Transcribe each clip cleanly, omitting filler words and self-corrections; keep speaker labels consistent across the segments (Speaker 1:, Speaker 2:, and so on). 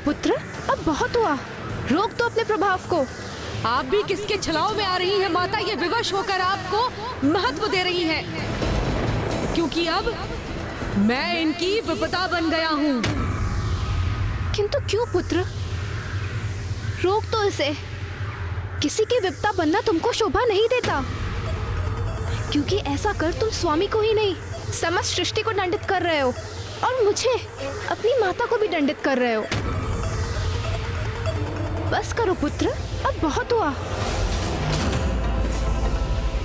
Speaker 1: पुत्र, अब बहुत हुआ। रोक तो अपने प्रभाव को।
Speaker 2: आप भी किसके छलाव में आ रही हैं माता? ये विवश होकर आपको महत्व दे रही हैं, क्योंकि अब मैं इनकी विपदा बन गया हूँ।
Speaker 1: किंतु क्यों पुत्र? रोक तो इसे। किसी की विपदा बनना तुमको शोभा नहीं देता, क्योंकि ऐसा कर तुम स्वामी को ही नहीं समस्त सृष्टि को दंडित कर रहे हो, और मुझे, अपनी माता को भी दंडित कर रहे हो। बस करो पुत्र, अब बहुत हुआ।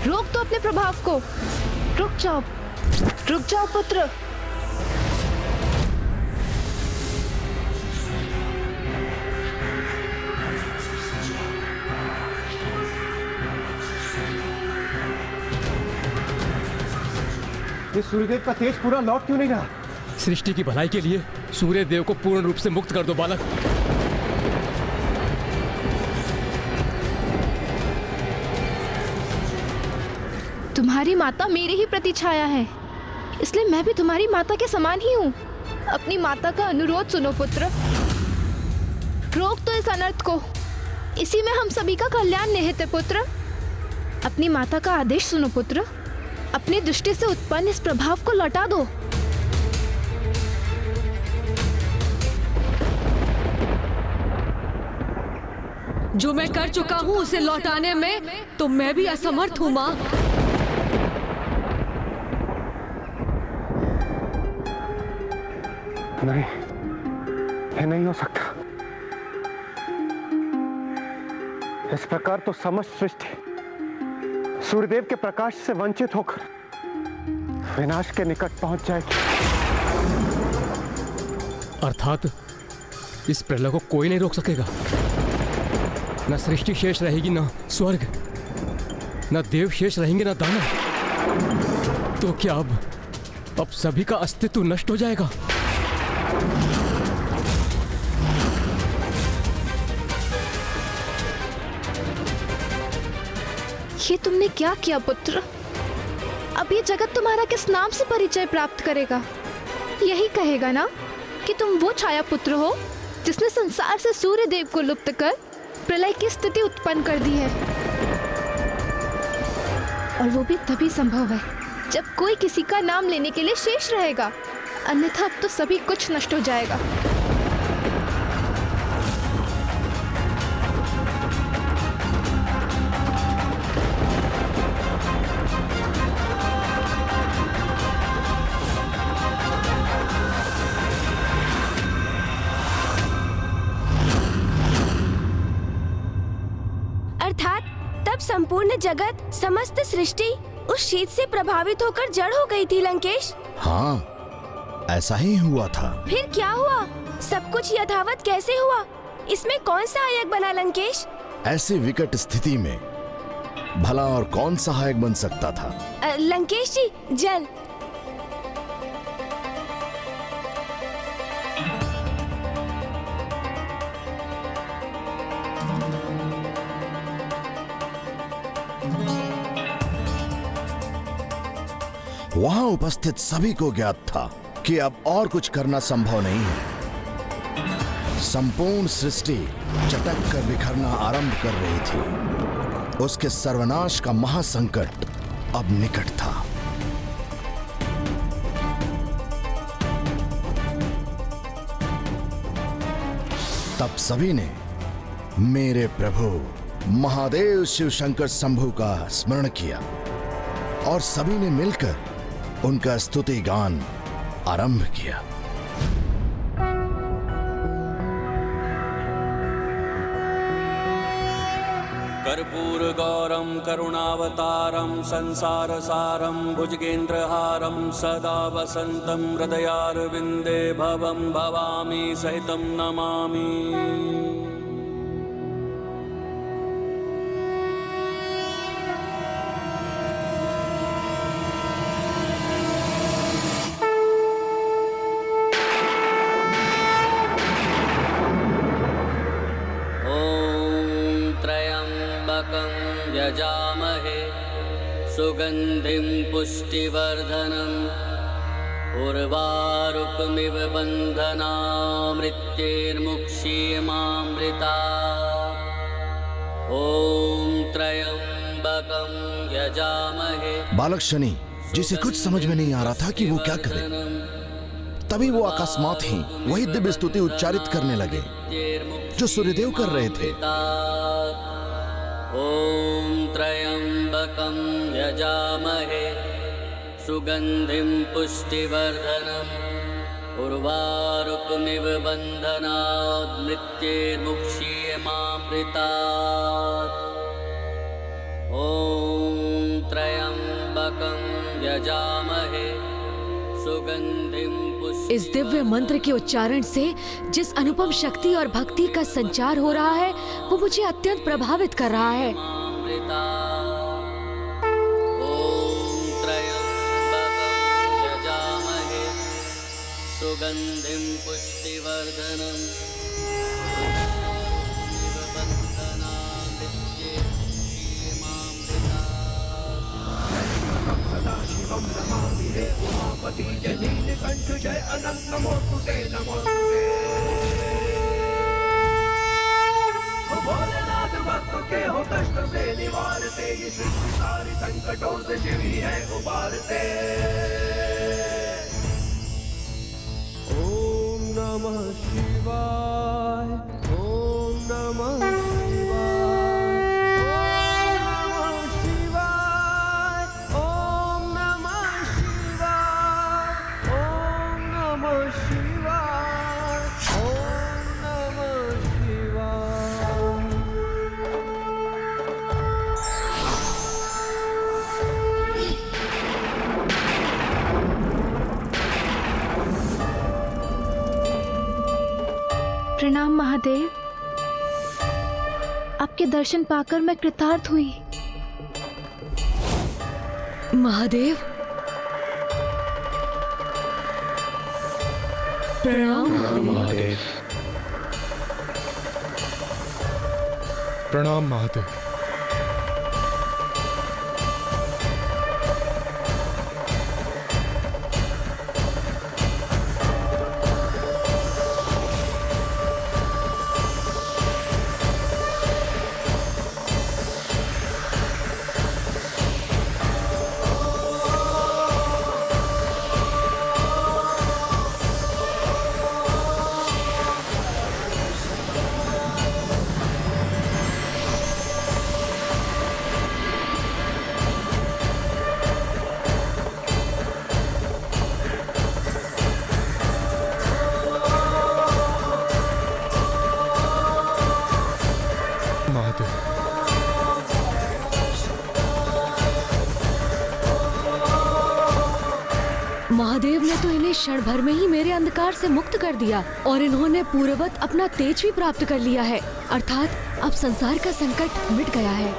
Speaker 1: रोक तो अपने प्रभाव को। रुक जाओ पुत्र।
Speaker 3: ये सूर्यदेव का तेज पूरा लौट क्यों नहीं रहा?
Speaker 4: सृष्टि की भलाई के लिए सूर्य देव को पूर्ण रूप से मुक्त कर दो बालक।
Speaker 1: तुम्हारी माता मेरी ही प्रतिछाया है, इसलिए मैं भी तुम्हारी माता के समान ही हूँ। अपनी माता का अनुरोध सुनो पुत्र। रोक तो इस अनर्थ को। इसी में हम सभी का कल्याण निहित है पुत्र। अपनी माता का आदेश सुनो पुत्र। अपनी दृष्टि से उत्पन्न इस प्रभाव को लौटा दो।
Speaker 2: जो मैं कर चुका हूँ उसे लौटाने में तो मैं भी असमर्थ हूँ माँ।
Speaker 3: नहीं, ये नहीं हो सकता। इस प्रकार तो समस्त सृष्टि सूर्यदेव के प्रकाश से वंचित होकर विनाश के निकट पहुंच जाएगी।
Speaker 4: अर्थात इस प्रलय को कोई नहीं रोक सकेगा। न सृष्टि शेष रहेगी, न स्वर्ग, न देव शेष रहेंगे, न दानव। तो क्या अब सभी का अस्तित्व नष्ट हो जाएगा?
Speaker 1: ये तुमने क्या किया पुत्र? अब ये जगत तुम्हारा किस नाम से परिचय प्राप्त करेगा? यही कहेगा ना कि तुम वो छाया पुत्र हो जिसने संसार से सूर्य देव को लुप्त कर प्रलय की स्थिति उत्पन्न कर दी है। और वो भी तभी संभव है जब कोई किसी का नाम लेने के लिए शेष रहेगा, अन्यथा अब तो सभी कुछ नष्ट हो जाएगा।
Speaker 5: संपूर्ण जगत, समस्त सृष्टि उस शीत से प्रभावित होकर जड़ हो गई थी लंकेश।
Speaker 6: हाँ, ऐसा ही हुआ था।
Speaker 5: फिर क्या हुआ? सब कुछ यथावत कैसे हुआ? इसमें कौन सहायक बना लंकेश?
Speaker 6: ऐसी विकट स्थिति में भला और कौन सहायक बन सकता था?
Speaker 5: लंकेश जी, जल।
Speaker 6: वहां उपस्थित सभी को ज्ञात था कि अब और कुछ करना संभव नहीं है। संपूर्ण सृष्टि चटक कर बिखरना आरंभ कर रही थी। उसके सर्वनाश का महासंकट अब निकट था। तब सभी ने मेरे प्रभु महादेव शिव शंकर शंभु का स्मरण किया और सभी ने मिलकर उनका स्तुति गान आरंभ किया।
Speaker 7: कर्पूर गौरम करुणावतारम संसार सारम भुजगेंद्रहारम सदा वसंतम हृदयारविंदे भवम भवामी सहितम नमामि। यजामहे सुगंधिं पुष्टिवर्धनम् उर्वारुकमिव बन्धनामृत्यैर्मुक्षीयमामृता ॐ त्र्यम्बकं यजामहे।
Speaker 6: बालक शनि, जिसे कुछ समझ में नहीं आ रहा था कि वो क्या करे, तभी वो अकस्मात ही वही दिव्य स्तुति उच्चारित करने लगे जो सूर्यदेव कर रहे थे।
Speaker 7: ॐ त्र्यम्बकं यजामहे सुगन्धिं पुष्टिवर्धनम् उर्वारुकमिव बन्धनात् मृत्यैर्मुक्षीयमामृतात् ॐ त्र्यम्बकं यजामहे सुगन्धिं पुष्टिवर्धनम्।
Speaker 2: इस दिव्य मंत्र के उच्चारण से जिस अनुपम शक्ति और भक्ति का संचार हो रहा है वो मुझे अत्यंत प्रभावित कर रहा है।
Speaker 7: सुगन्धिं पुष्टिवर्धनम्
Speaker 8: सदाशिवं नमामि हे उमापति जय नीलकंठ जय अनंत नमोस्तुते नमोस्तुते। ओ भोलेनाथ भक्त के हो कष्ट से निवारते, ये सृष्टि सारी संकटों से शिव ही है उबारते। ओम नमः शिवाय, ओम नमः
Speaker 1: प्रणाम महादेव, आपके दर्शन पाकर मैं कृतार्थ हुई।
Speaker 2: महादेव प्रणाम।
Speaker 9: महादेव प्रणाम महादेव।
Speaker 2: महादेव ने तो इन्हें क्षण भर में ही मेरे अंधकार से मुक्त कर दिया और इन्होंने पूर्ववत अपना तेज भी प्राप्त कर लिया है, अर्थात अब संसार का संकट मिट गया है।